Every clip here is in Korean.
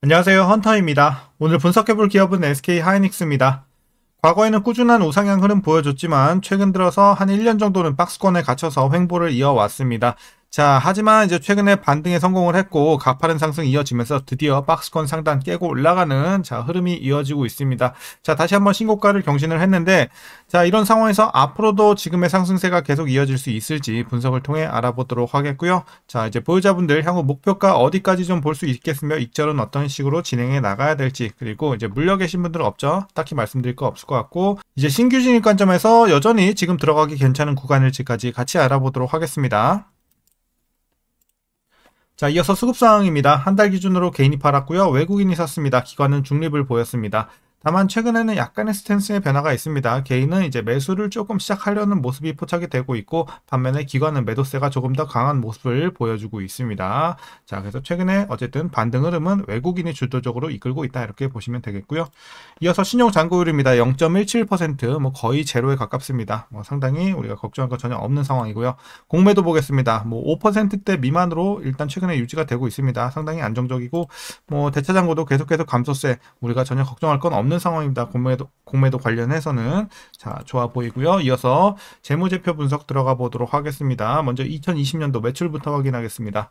안녕하세요, 헌터입니다. 오늘 분석해볼 기업은 SK하이닉스입니다. 과거에는 꾸준한 우상향 흐름 보여줬지만 최근 들어서 한 1년 정도는 박스권에 갇혀서 횡보를 이어왔습니다. 자, 하지만 이제 최근에 반등에 성공을 했고 가파른 상승이 이어지면서 드디어 박스권 상단 깨고 올라가는 흐름이 이어지고 있습니다. 자, 다시 한번 신고가를 경신을 했는데, 자, 이런 상황에서 앞으로도 지금의 상승세가 계속 이어질 수 있을지 분석을 통해 알아보도록 하겠고요. 자, 이제 보유자분들 향후 목표가 어디까지 좀 볼 수 있겠으며 익절은 어떤 식으로 진행해 나가야 될지, 그리고 이제 물려 계신 분들은 없죠. 딱히 말씀드릴 거 없을 것 같고, 이제 신규 진입 관점에서 여전히 지금 들어가기 괜찮은 구간일지까지 같이 알아보도록 하겠습니다. 자, 이어서 수급 상황입니다. 한 달 기준으로 개인이 팔았고요. 외국인이 샀습니다. 기관은 중립을 보였습니다. 다만 최근에는 약간의 스탠스의 변화가 있습니다. 개인은 이제 매수를 조금 시작하려는 모습이 포착이 되고 있고, 반면에 기관은 매도세가 조금 더 강한 모습을 보여주고 있습니다. 자, 그래서 최근에 어쨌든 반등 흐름은 외국인이 주도적으로 이끌고 있다, 이렇게 보시면 되겠고요. 이어서 신용 잔고율입니다. 0.17%, 거의 제로에 가깝습니다. 상당히 우리가 걱정할 거 전혀 없는 상황이고요. 공매도 보겠습니다. 5%대 미만으로 일단 최근에 유지가 되고 있습니다. 상당히 안정적이고, 대차 잔고도 계속해서 감소세, 우리가 전혀 걱정할 건 없는 상황입니다. 공매도 관련해서는. 자, 좋아 보이고요. 이어서 재무제표 분석 들어가 보도록 하겠습니다. 먼저 2020년도 매출부터 확인하겠습니다.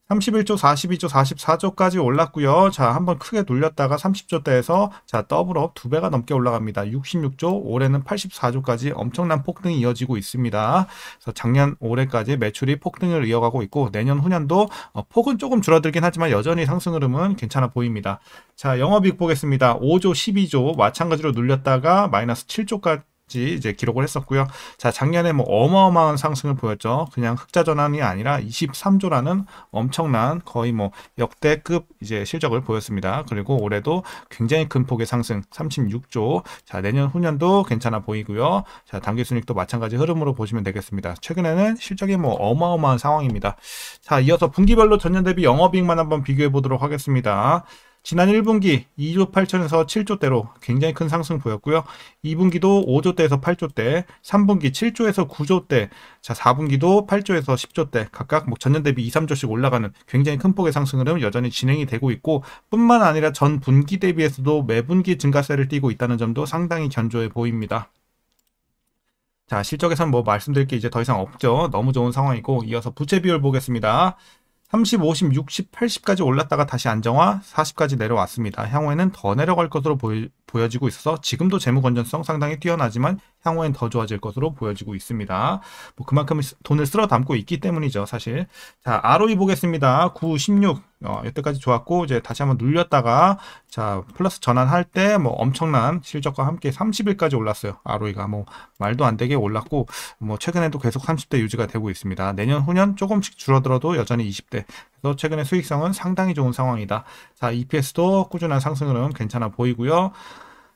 31조, 42조, 44조까지 올랐고요. 자, 한번 크게 눌렸다가 30조대에서 더블업 2배가 넘게 올라갑니다. 66조, 올해는 84조까지 엄청난 폭등이 이어지고 있습니다. 그래서 작년 올해까지 매출이 폭등을 이어가고 있고, 내년 후년도 폭은 조금 줄어들긴 하지만 여전히 상승 흐름은 괜찮아 보입니다. 자, 영업이익 보겠습니다. 5조, 12조 마찬가지로 눌렸다가 마이너스 7조까지 이제 기록을 했었고요. 자, 작년에 어마어마한 상승을 보였죠. 그냥 흑자 전환이 아니라 23조라는 엄청난 거의 역대급 이제 실적을 보였습니다. 그리고 올해도 굉장히 큰 폭의 상승 36조. 자, 내년 후년도 괜찮아 보이고요. 자, 당기순이익도 마찬가지 흐름으로 보시면 되겠습니다. 최근에는 실적이 어마어마한 상황입니다. 자, 이어서 분기별로 전년 대비 영업이익만 한번 비교해 보도록 하겠습니다. 지난 1분기 2조 8천에서 7조대로 굉장히 큰 상승 보였고요. 2분기도 5조대에서 8조대, 3분기 7조에서 9조대, 자, 4분기도 8조에서 10조대, 각각 전년 대비 2, 3조씩 올라가는 굉장히 큰 폭의 상승 흐름 여전히 진행이 되고 있고, 뿐만 아니라 전 분기 대비해서도 매분기 증가세를 띠고 있다는 점도 상당히 견조해 보입니다. 자, 실적에선 말씀드릴 게 이제 더 이상 없죠. 너무 좋은 상황이고, 이어서 부채 비율 보겠습니다. 30, 50, 60, 80까지 올랐다가 다시 안정화, 40까지 내려왔습니다. 향후에는 더 내려갈 것으로 보여지고 있어서 지금도 재무 건전성 상당히 뛰어나지만 향후엔 더 좋아질 것으로 보여지고 있습니다. 그만큼 돈을 쓸어 담고 있기 때문이죠, 사실. 자, ROE 보겠습니다. 9, 16, 여태까지 좋았고, 이제 다시 한번 눌렸다가, 자, 플러스 전환할 때 엄청난 실적과 함께 30일까지 올랐어요. ROE가 말도 안 되게 올랐고, 최근에도 계속 30대 유지가 되고 있습니다. 내년 후년 조금씩 줄어들어도 여전히 20대. 그래서 최근에 수익성은 상당히 좋은 상황이다. 자, EPS도 꾸준한 상승은 괜찮아 보이고요.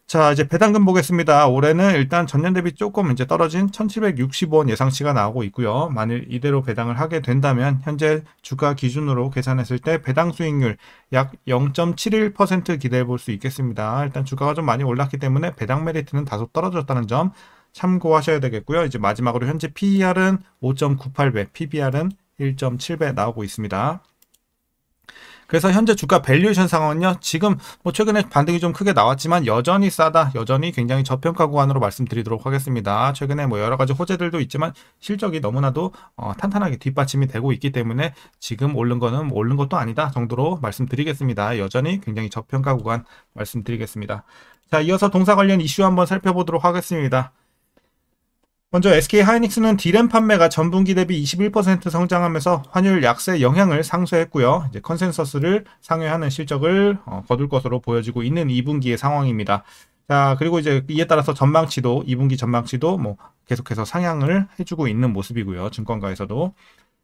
자, 이제 배당금 보겠습니다. 올해는 일단 전년 대비 조금 이제 떨어진 1,760원 예상치가 나오고 있고요. 만일 이대로 배당을 하게 된다면 현재 주가 기준으로 계산했을 때 배당 수익률 약 0.71% 기대해 볼 수 있겠습니다. 일단 주가가 좀 많이 올랐기 때문에 배당 메리트는 다소 떨어졌다는 점 참고하셔야 되겠고요. 이제 마지막으로 현재 PER은 5.98배, PBR은 1.7배 나오고 있습니다. 그래서 현재 주가 밸류에이션 상황은요, 지금 최근에 반등이 좀 크게 나왔지만 여전히 싸다, 여전히 굉장히 저평가 구간으로 말씀드리도록 하겠습니다. 최근에 여러 가지 호재들도 있지만 실적이 너무나도 탄탄하게 뒷받침이 되고 있기 때문에 지금 오른 거는 오른 것도 아니다 정도로 말씀드리겠습니다. 여전히 굉장히 저평가 구간 말씀드리겠습니다. 자, 이어서 동사 관련 이슈 한번 살펴보도록 하겠습니다. 먼저 SK하이닉스는 D램 판매가 전분기 대비 21% 성장하면서 환율 약세 영향을 상쇄했고요. 이제 컨센서스를 상회하는 실적을 거둘 것으로 보여지고 있는 2분기의 상황입니다. 자, 그리고 이제 이에 따라서 전망치도 2분기 전망치도 계속해서 상향을 해주고 있는 모습이고요. 증권가에서도.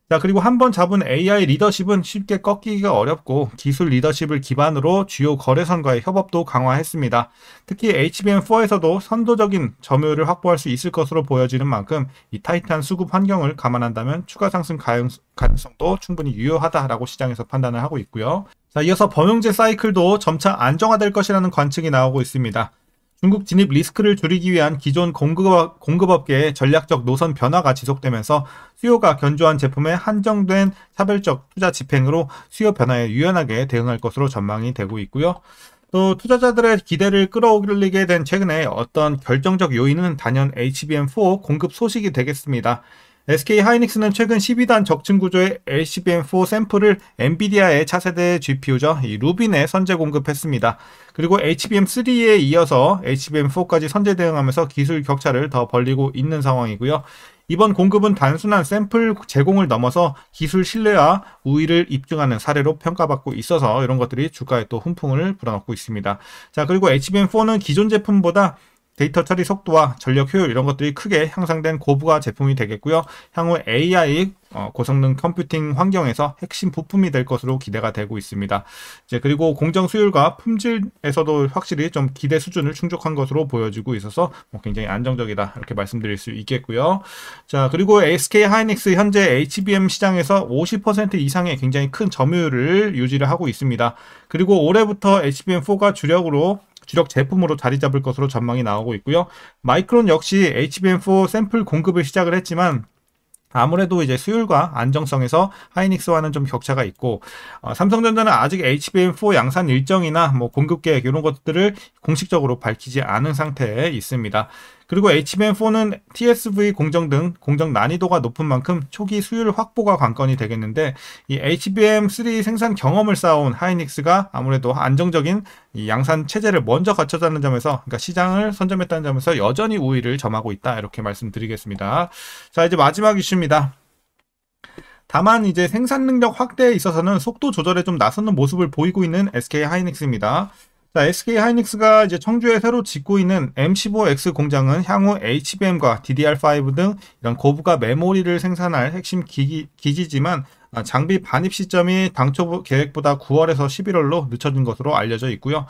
자, 그리고 한번 잡은 AI 리더십은 쉽게 꺾이기가 어렵고 기술 리더십을 기반으로 주요 거래선과의 협업도 강화했습니다. 특히 HBM4에서도 선도적인 점유율을 확보할 수 있을 것으로 보여지는 만큼 이 타이트한 수급 환경을 감안한다면 추가 상승 가능성도 충분히 유효하다라고 시장에서 판단을 하고 있고요. 자, 이어서 범용제 사이클도 점차 안정화될 것이라는 관측이 나오고 있습니다. 중국 진입 리스크를 줄이기 위한 기존 공급업계의 전략적 노선 변화가 지속되면서 수요가 견조한 제품의 한정된 차별적 투자 집행으로 수요 변화에 유연하게 대응할 것으로 전망이 되고 있고요. 또 투자자들의 기대를 끌어올리게 된 최근에 어떤 결정적 요인은 단연 HBM4 공급 소식이 되겠습니다. SK 하이닉스는 최근 12단 적층 구조의 HBM4 샘플을 엔비디아의 차세대 GPU죠. 이 루빈에 선제 공급했습니다. 그리고 HBM3에 이어서 HBM4까지 선제 대응하면서 기술 격차를 더 벌리고 있는 상황이고요. 이번 공급은 단순한 샘플 제공을 넘어서 기술 신뢰와 우위를 입증하는 사례로 평가받고 있어서 이런 것들이 주가에 또 훈풍을 불어넣고 있습니다. 자, 그리고 HBM4는 기존 제품보다 데이터 처리 속도와 전력 효율 이런 것들이 크게 향상된 고부가 제품이 되겠고요. 향후 AI 고성능 컴퓨팅 환경에서 핵심 부품이 될 것으로 기대가 되고 있습니다. 이제 그리고 공정 수율과 품질에서도 확실히 좀 기대 수준을 충족한 것으로 보여지고 있어서 굉장히 안정적이다 이렇게 말씀드릴 수 있겠고요. 자, 그리고 SK 하이닉스 현재 HBM 시장에서 50% 이상의 굉장히 큰 점유율을 유지를 하고 있습니다. 그리고 올해부터 HBM4가 주력 제품으로 자리 잡을 것으로 전망이 나오고 있고요. 마이크론 역시 HBM4 샘플 공급을 시작을 했지만 아무래도 이제 수율과 안정성에서 하이닉스와는 좀 격차가 있고 삼성전자는 아직 HBM4 양산 일정이나 공급 계획 이런 것들을 공식적으로 밝히지 않은 상태에 있습니다. 그리고 HBM4는 TSV 공정 등 공정 난이도가 높은 만큼 초기 수율 확보가 관건이 되겠는데 이 HBM3 생산 경험을 쌓아온 하이닉스가 아무래도 안정적인 이 양산 체제를 먼저 갖춰자는 점에서 그러니까 시장을 선점했다는 점에서 여전히 우위를 점하고 있다 이렇게 말씀드리겠습니다. 자, 이제 마지막 이슈입니다. 다만 이제 생산 능력 확대에 있어서는 속도 조절에 좀 나서는 모습을 보이고 있는 SK 하이닉스입니다. 자, SK 하이닉스가 이제 청주에 새로 짓고 있는 M15X 공장은 향후 HBM과 DDR5 등 이런 고부가 메모리를 생산할 핵심 기지지만 장비 반입 시점이 당초 계획보다 9월에서 11월로 늦춰진 것으로 알려져 있고요.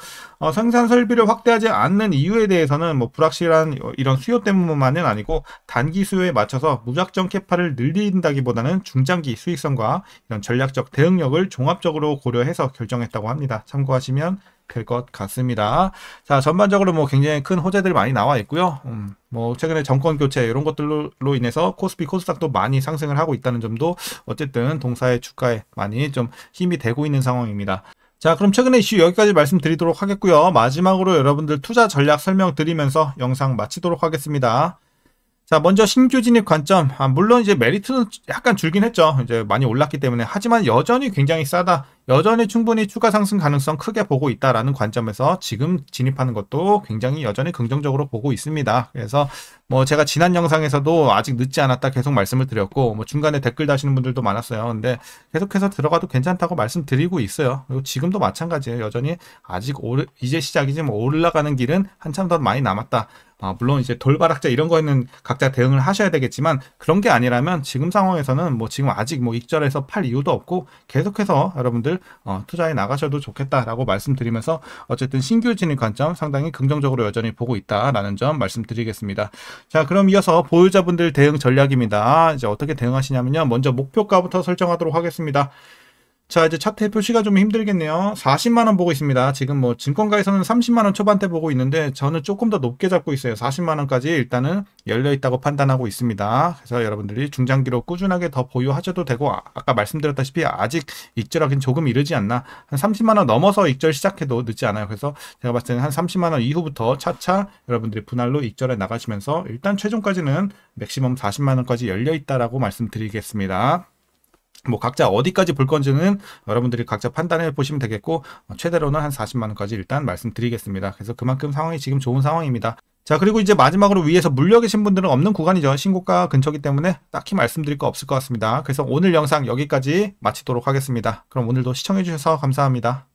생산 설비를 확대하지 않는 이유에 대해서는 불확실한 이런 수요 때문만은 아니고 단기 수요에 맞춰서 무작정 캐파를 늘린다기보다는 중장기 수익성과 이런 전략적 대응력을 종합적으로 고려해서 결정했다고 합니다. 참고하시면 될 것 같습니다. 자, 전반적으로 굉장히 큰 호재들이 많이 나와 있고요. 최근에 정권 교체 이런 것들로 인해서 코스피 코스닥도 많이 상승을 하고 있다는 점도 어쨌든 동사의 주가에 많이 좀 힘이 되고 있는 상황입니다. 자, 그럼 최근의 이슈 여기까지 말씀드리도록 하겠고요. 마지막으로 여러분들 투자 전략 설명드리면서 영상 마치도록 하겠습니다. 자, 먼저 신규 진입 관점. 물론 이제 메리트는 약간 줄긴 했죠. 이제 많이 올랐기 때문에. 하지만 여전히 굉장히 싸다. 여전히 충분히 추가 상승 가능성 크게 보고 있다라는 관점에서 지금 진입하는 것도 굉장히 여전히 긍정적으로 보고 있습니다. 그래서 제가 지난 영상에서도 아직 늦지 않았다 계속 말씀을 드렸고, 중간에 댓글 다시는 분들도 많았어요. 근데 계속해서 들어가도 괜찮다고 말씀드리고 있어요. 그리고 지금도 마찬가지예요. 여전히 아직 이제 시작이지 올라가는 길은 한참 더 많이 남았다. 물론 이제 돌바락자 이런 거에는 각자 대응을 하셔야 되겠지만 그런 게 아니라면 지금 상황에서는 지금 아직 익절해서 팔 이유도 없고 계속해서 여러분들 투자해 나가셔도 좋겠다라고 말씀드리면서 어쨌든 신규 진입 관점 상당히 긍정적으로 여전히 보고 있다라는 점 말씀드리겠습니다. 자, 그럼 이어서 보유자분들 대응 전략입니다. 이제 어떻게 대응하시냐면요. 먼저 목표가부터 설정하도록 하겠습니다. 자, 이제 차트의 표시가 좀 힘들겠네요. 40만원 보고 있습니다. 지금 증권가에서는 30만원 초반대 보고 있는데 저는 조금 더 높게 잡고 있어요. 40만원까지 일단은 열려있다고 판단하고 있습니다. 그래서 여러분들이 중장기로 꾸준하게 더 보유하셔도 되고 아까 말씀드렸다시피 아직 익절하긴 조금 이르지 않나. 한 30만원 넘어서 익절 시작해도 늦지 않아요. 그래서 제가 봤을 때는 한 30만원 이후부터 차차 여러분들이 분할로 익절해 나가시면서 일단 최종까지는 맥시멈 40만원까지 열려있다라고 말씀드리겠습니다. 각자 어디까지 볼 건지는 여러분들이 각자 판단해 보시면 되겠고 최대로는 한 40만원까지 일단 말씀드리겠습니다. 그래서 그만큼 상황이 지금 좋은 상황입니다. 자, 그리고 이제 마지막으로 위에서 물려 계신 분들은 없는 구간이죠. 신고가 근처이기 때문에 딱히 말씀드릴 거 없을 것 같습니다. 그래서 오늘 영상 여기까지 마치도록 하겠습니다. 그럼 오늘도 시청해 주셔서 감사합니다.